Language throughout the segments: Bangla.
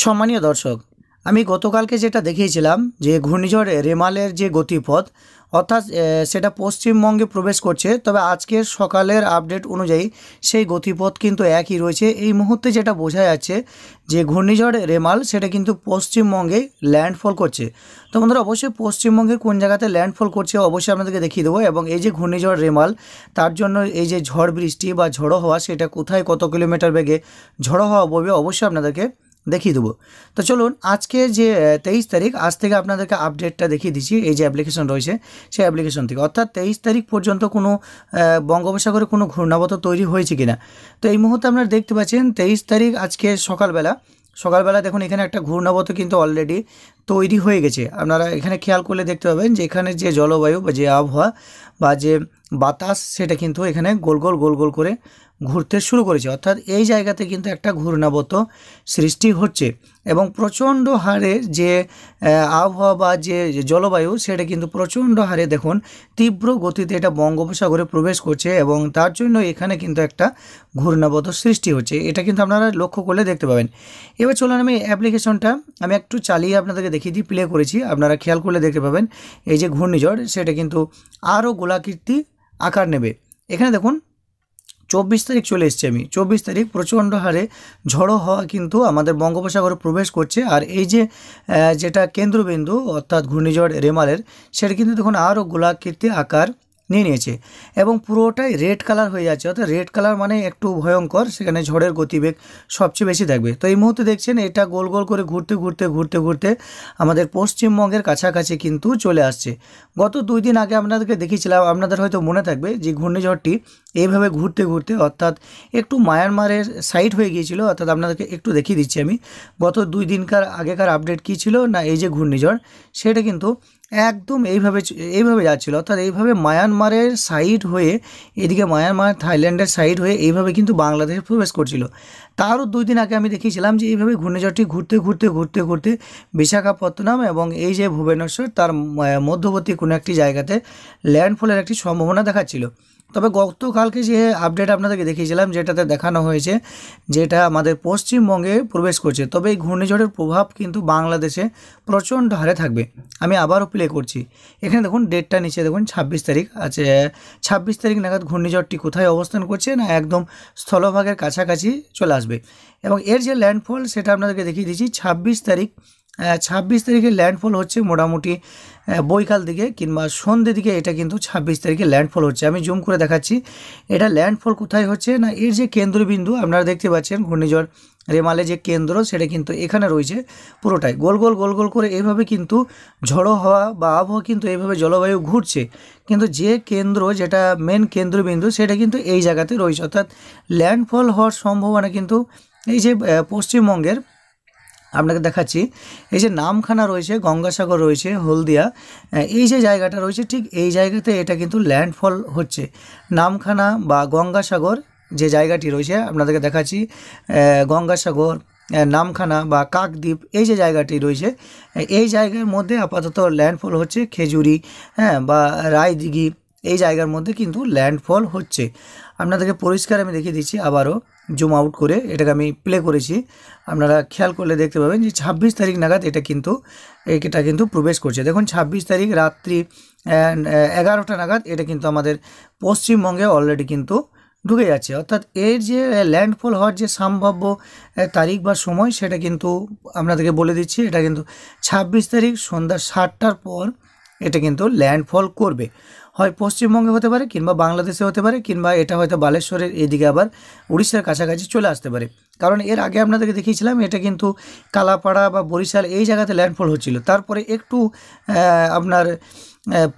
সম্মানীয় দর্শক, আমি গতকালকে যেটা দেখিয়েছিলাম যে ঘূর্ণিঝড় রেমালের যে গতিপথ অর্থাৎ সেটা পশ্চিমবঙ্গে প্রবেশ করছে, তবে আজকের সকালের আপডেট অনুযায়ী সেই গতিপথ কিন্তু একই রয়েছে। এই মুহূর্তে যেটা বোঝা যাচ্ছে যে ঘূর্ণিঝড় রেমাল সেটা কিন্তু পশ্চিমবঙ্গে ল্যান্ডফল করছে। তো বন্ধুরা, অবশ্যই পশ্চিমবঙ্গে কোন জায়গাতে ল্যান্ডফল করছে অবশ্যই আপনাদেরকে দেখিয়ে দেবো, এবং এই যে ঘূর্ণিঝড় রেমাল তার জন্য এই যে ঝড় বৃষ্টি বা ঝড়ো হওয়া সেটা কোথায় কত কিলোমিটার বেগে ঝড়ো হওয়া বইবে অবশ্যই আপনাদেরকে দেখিয়ে দেবো। তো চলুন, আজকে যে 23 তারিখ, আজ থেকে আপনাদেরকে আপডেটটা দেখিয়ে দিচ্ছি। এই যে অ্যাপ্লিকেশন রয়েছে সেই অ্যাপ্লিকেশন থেকে, অর্থাৎ 23 তারিখ পর্যন্ত কোনো বঙ্গোপসাগরে কোনো ঘূর্ণাবর্ত তৈরি হয়েছে কিনা। তো এই মুহূর্তে আপনারা দেখতে পাচ্ছেন 23 তারিখ আজকে সকালবেলা দেখুন এখানে একটা ঘূর্ণাবর্ত কিন্তু অলরেডি তৈরি হয়ে গেছে। আপনারা এখানে খেয়াল করলে দেখতে পাবেন যে এখানে যে জলবায়ু বা যে আবহাওয়া বা যে বাতাস সেটা কিন্তু এখানে গোল গোল গোল গোল করে ঘুরতে শুরু করেছে, অর্থাৎ এই জায়গাতে কিন্তু একটা ঘূর্ণাবর্ত সৃষ্টি হচ্ছে এবং প্রচণ্ড হারে যে আবহাওয়া বা যে জলবায়ু সেটা কিন্তু প্রচণ্ড হারে দেখুন তীব্র গতিতে এটা বঙ্গোপসাগরে প্রবেশ করছে এবং তার জন্য এখানে কিন্তু একটা ঘূর্ণাবর্ত সৃষ্টি হচ্ছে। এটা কিন্তু আপনারা লক্ষ্য করলে দেখতে পাবেন। এবার চলুন আমি অ্যাপ্লিকেশনটা আমি একটু চালিয়ে আপনাদেরকে দেখিয়ে দিই, প্লে করেছি, আপনারা খেয়াল করলে দেখতে পাবেন এই যে ঘূর্ণিঝড় সেটা কিন্তু আরও গোলাকৃতি আকার নেবে। এখানে দেখুন 24 তারিখ চলে এসেছি আমি। 24 তারিখ প্রচণ্ড হারে ঝড়ো হওয়া কিন্তু আমাদের বঙ্গোপসাগরে প্রবেশ করছে, আর এই যে যেটা কেন্দ্রবিন্দু অর্থাৎ ঘূর্ণিঝড় রেমালের সেটা কিন্তু দেখুন আরও গোলাকৃতি আকার নিয়ে নিয়েছে এবং পুরোটাই রেড কালার হয়ে যাচ্ছে, অর্থাৎ রেড কালার মানে একটু ভয়ঙ্কর, সেখানে ঝড়ের গতিবেগ সবচেয়ে বেশি থাকবে। তো এই মুহূর্তে দেখছেন এটা গোল গোল করে ঘুরতে ঘুরতে ঘুরতে ঘুরতে আমাদের পশ্চিমবঙ্গের কাছাকাছি কিন্তু চলে আসছে। গত 2 দিন আগে আপনাদেরকে দেখিয়েছিলাম, আপনাদের হয়তো মনে থাকবে যে ঘূর্ণিঝড়টি এইভাবে ঘুরতে ঘুরতে অর্থাৎ একটু মায়ানমারের সাইড হয়ে গিয়েছিল, অর্থাৎ আপনাদেরকে একটু দেখিয়ে দিচ্ছি আমি গত 2 দিনকার আগেকার আপডেট কী ছিল না, এই যে ঘূর্ণিঝড় সেটা কিন্তু একদম এইভাবে যাচ্ছিল, অর্থাৎ এইভাবে মায়ানমারের সাইড হয়ে এদিকে মায়ানমার থাইল্যান্ডের সাইড হয়ে এইভাবে কিন্তু বাংলাদেশে প্রবেশ করছিল। তারও 2 দিন আগে আমি দেখিয়েছিলাম যে এইভাবে ঘূর্ণিঝড়টি ঘুরতে ঘুরতে ঘুরতে ঘুরতে বিশাখাপত্তনম এবং এই যে ভুবনেশ্বর তার মধ্যবর্তী কোনো একটি জায়গাতে ল্যান্ডফলের একটি সম্ভাবনা দেখাচ্ছিল। তবে গতকালকে যে আপডেট আপনাদেরকে দেখিয়েছিলাম যেটাতে দেখানো হয়েছে যেটা আমাদের পশ্চিমবঙ্গে প্রবেশ করছে, তবে এই ঘূর্ণিঝড়ের প্রভাব কিন্তু বাংলাদেশে প্রচণ্ড হারে থাকবে। আমি আবারও প্লে করছি, এখানে দেখুন ডেটটা নিচে দেখুন 26 তারিখ আছে। 26 তারিখ নাগাদ ঘূর্ণিঝড়টি কোথায় অবস্থান করছে না একদম স্থলভাগের কাছাকাছি চলে আসবে এবং এর যে ল্যান্ডফল সেটা আপনাদেরকে দেখিয়ে দিচ্ছি। 26 তারিখ 26 তারিখে ল্যান্ডফল হচ্ছে মোটামুটি বৈকাল দিকে কিংবা সন্ধ্যে দিকে, এটা কিন্তু 26 তারিখে ল্যান্ডফল হচ্ছে। আমি জুম করে দেখাচ্ছি এটা ল্যান্ডফল কোথায় হচ্ছে না, এর যে কেন্দ্রবিন্দু আপনারা দেখতে পাচ্ছেন ঘূর্ণিঝড় রেমালে যে কেন্দ্র সেটা কিন্তু এখানে রয়েছে, পুরোটাই গোল গোল গোল গোল করে এইভাবে কিন্তু ঝড়ো হওয়া বা আবহাওয়া কিন্তু এইভাবে জলবায়ু ঘুরছে, কিন্তু যে কেন্দ্র যেটা মেন কেন্দ্রবিন্দু সেটা কিন্তু এই জায়গাতে রয়েছে, অর্থাৎ ল্যান্ডফল হওয়ার সম্ভাবনা কিন্তু এই যে পশ্চিমবঙ্গের আপনাকে দেখাচ্ছি এই যে নামখানা রয়েছে, গঙ্গাসাগর রয়েছে, হলদিয়া, এই যে জায়গাটা রয়েছে ঠিক এই জায়গাতে এটা কিন্তু ল্যান্ডফল হচ্ছে। নামখানা বা গঙ্গাসাগর যে জায়গাটি রয়েছে আপনাদেরকে দেখাচ্ছি, গঙ্গাসাগর, নামখানা বা কাকদ্বীপ এই যে জায়গাটি রয়েছে এই জায়গার মধ্যে আপাতত ল্যান্ডফল হচ্ছে। খেজুরি বা রায়দিঘি এই জায়গার মধ্যে কিন্তু ল্যান্ডফল হচ্ছে। আপনাদেরকে পরিষ্কার আমি দেখিয়ে দিচ্ছি, আবারও জুম আউট করে এটাকে আমি প্লে করেছি, আপনারা খেয়াল করলে দেখতে পাবেন যে 26 তারিখ নাগাদ এটা কিন্তু প্রবেশ করছে। দেখুন 26 তারিখ রাত্রি 11টা নাগাদ এটা কিন্তু আমাদের পশ্চিমবঙ্গে অলরেডি কিন্তু ঢুকে যাচ্ছে, অর্থাৎ এর যে ল্যান্ডফল হওয়ার যে সম্ভাব্য তারিখ বা সময় সেটা কিন্তু আপনাদেরকে বলে দিচ্ছি। এটা কিন্তু 26 তারিখ সন্ধ্যা 7টার পর এটা কিন্তু ল্যান্ডফল করবে, হয় পশ্চিমবঙ্গে হতে পারে কিংবা বাংলাদেশে হতে পারে কিংবা এটা হয়তো বালেশ্বরের এদিকে আবার উড়িষ্যার কাছাকাছি চলে আসতে পারে। কারণ এর আগে আপনাদেরকে দেখিয়েছিলাম এটা কিন্তু কালাপাড়া বা বরিশাল এই জায়গাতে ল্যান্ডফল হচ্ছিল, তারপরে একটু আপনার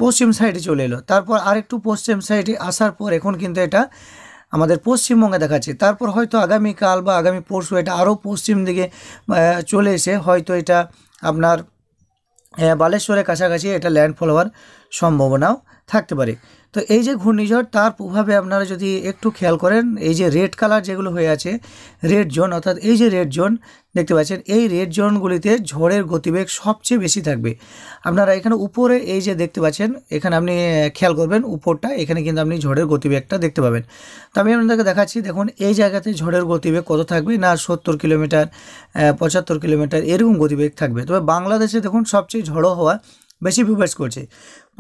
পশ্চিম সাইডে চলে এলো, তারপর আরেকটু পশ্চিম সাইডে আসার পর এখন কিন্তু এটা আমাদের পশ্চিমবঙ্গে দেখাচ্ছে, তারপর হয়তো আগামীকাল বা আগামী পরশু এটা আরও পশ্চিম দিকে চলে এসে হয়তো এটা আপনার বালেশ্বরের কাছাকাছি এটা ল্যান্ডফল হওয়ার সম্ভাবনাও থাকতে পারে। তো এই যে ঘূর্ণিঝড়, তার প্রভাবে আপনারা যদি একটু খেয়াল করেন, এই যে রেড কালার যেগুলো হয়ে আছে, রেড জোন, অর্থাৎ এই যে রেড জোন দেখতে পাচ্ছেন, এই রেড জোনগুলিতে ঝড়ের গতিবেগ সবচেয়ে বেশি থাকবে। আপনারা এখানে উপরে এই যে দেখতে পাচ্ছেন, এখানে আপনি খেয়াল করবেন উপরটা, এখানে কিন্তু আপনি ঝড়ের গতিবেগটা দেখতে পাবেন। তো আমি আপনাদেরকে দেখাচ্ছি, দেখুন এই জায়গাতে ঝড়ের গতিবেগ কত থাকবে, না 70 কিলোমিটার, 75 কিলোমিটার এরকম গতিবেগ থাকবে। তবে বাংলাদেশে দেখুন সবচেয়ে ঝড়ো হওয়া বেশি প্রবেশ করছে।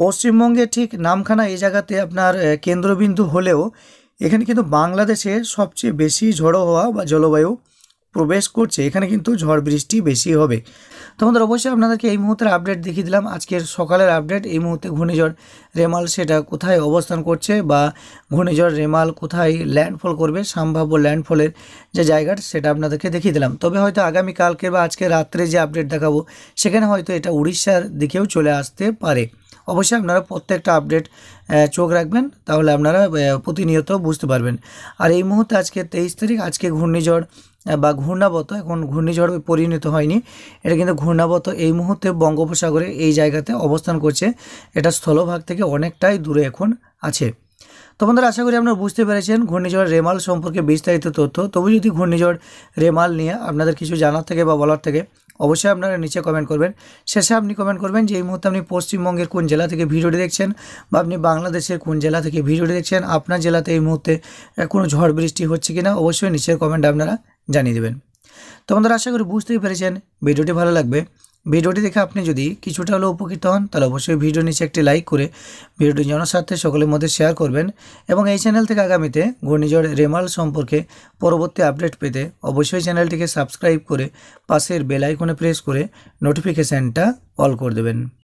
পশ্চিমবঙ্গে ঠিক নামখানা এই জায়গাতে আপনার কেন্দ্রবিন্দু হলেও এখানে কিন্তু বাংলাদেশে সবচেয়ে বেশি ঝড়ো হওয়া বা জলবায়ু প্রবেশ করছে, এখানে কিন্তু ঝড় বৃষ্টি বেশি হবে। তো আমাদের অবশ্যই আপনাদেরকে এই মুহূর্তের আপডেট দেখিয়ে দিলাম, আজকের সকালের আপডেট। এই মুহূর্তে ঘূর্ণিঝড় রেমাল সেটা কোথায় অবস্থান করছে, বা ঘূর্ণিঝড় রেমাল কোথায় ল্যান্ডফল করবে, সম্ভাব্য ল্যান্ডফলের যে জায়গাটা সেটা আপনাদেরকে দেখিয়ে দিলাম। তবে হয়তো আগামীকালকে বা আজকে রাত্রে যে আপডেট দেখাবো সেখানে হয়তো এটা উড়িষ্যার দিকেও চলে আসতে পারে। অবশ্যই আপনারা প্রত্যেকটা আপডেট চোখ রাখবেন, তাহলে আপনারা প্রতিনিয়ত বুঝতে পারবেন। আর এই মুহূর্তে আজকে 23 তারিখ, আজকে ঘূর্ণিঝড় বা ঘূর্ণাবত, এখন ঘূর্ণিঝড় পরিণত হয়নি, এটা কিন্তু ঘূর্ণাবত এই মুহূর্তে বঙ্গোপসাগরে এই জায়গাতে অবস্থান করছে। এটা স্থলভাগ থেকে অনেকটাই দূরে এখন আছে। তো বন্ধুরা, আশা করি আপনারা বুঝতে পেরেছেন ঘূর্ণিঝড় রেমাল সম্পর্কে বিস্তারিত তথ্য। তবু যদি ঘূর্ণিঝড় রেমাল নিয়ে আপনাদের কিছু জানার থেকে বা বলার থেকে, অবশ্যই আপনারা নিচে কমেন্ট করবেন। শেষে আপনি কমেন্ট করবেন যে এই মুহূর্তে আপনি পশ্চিমবঙ্গের কোন জেলা থেকে ভিডিওটি দেখছেন, বা আপনি বাংলাদেশের কোন জেলা থেকে ভিডিওটি দেখছেন, আপনার জেলাতে এই মুহূর্তে কোনো ঝড় বৃষ্টি হচ্ছে কিনা অবশ্যই নিচের কমেন্ট আপনারা জানিয়ে দেবেন। তো বন্ধুরা, আশা করি বুঝতেই পেরেছেন, ভিডিওটি ভালো লাগবে। ভিডিওটি দেখে আপনি যদি কিছুটা হলেও উপকৃত হন, তাহলে অবশ্যই ভিডিও নিচে একটি লাইক করে ভিডিওটি জনস্বার্থে সকলের মধ্যে শেয়ার করবেন। এবং এই চ্যানেল থেকে আগামীতে ঘূর্ণিঝড় রেমাল সম্পর্কে পরবর্তী আপডেট পেতে অবশ্যই চ্যানেলটিকে সাবস্ক্রাইব করে পাশের বেল আইকনে প্রেস করে নোটিফিকেশানটা অল করে দেবেন।